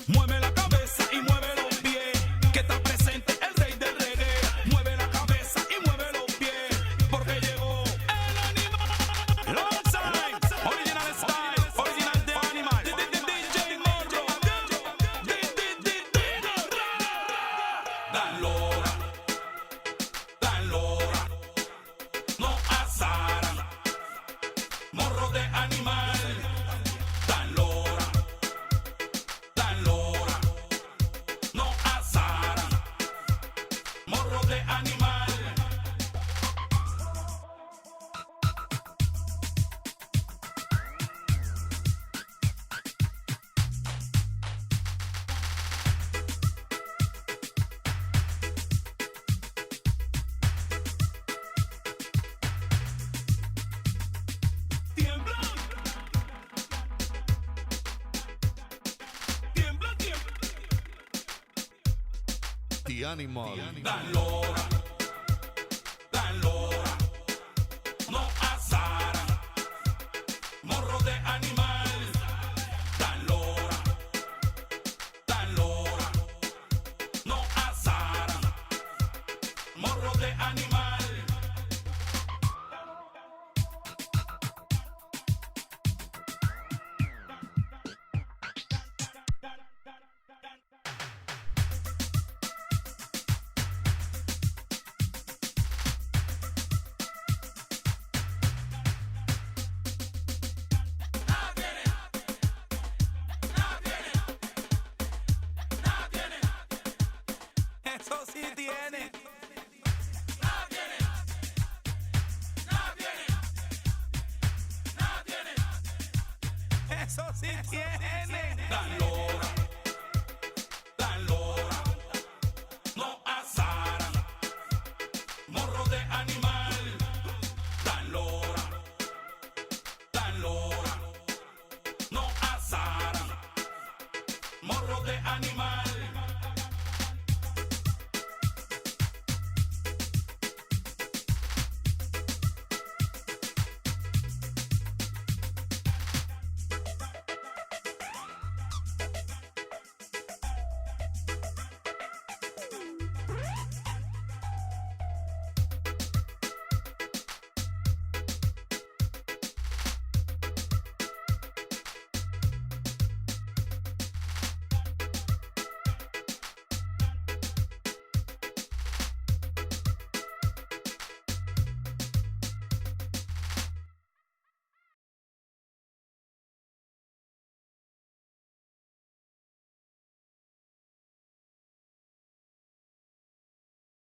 Mueve la cabeza y mueve los pies, que está presente el rey del reggae. Mueve la cabeza y mueve los pies, porque llegó el animal. Long time, original style, original de animal. DJ Morro, Dan Lora, no azaran. Morro de animal, Dan Lora, no azaran. Morro de animal. Tiembla, tiembla, tiembla. The Animal. Dan Lora, no azaran. Morro de animal. Dan Lora, no azaran. Morro de animal. Eso sí tiene.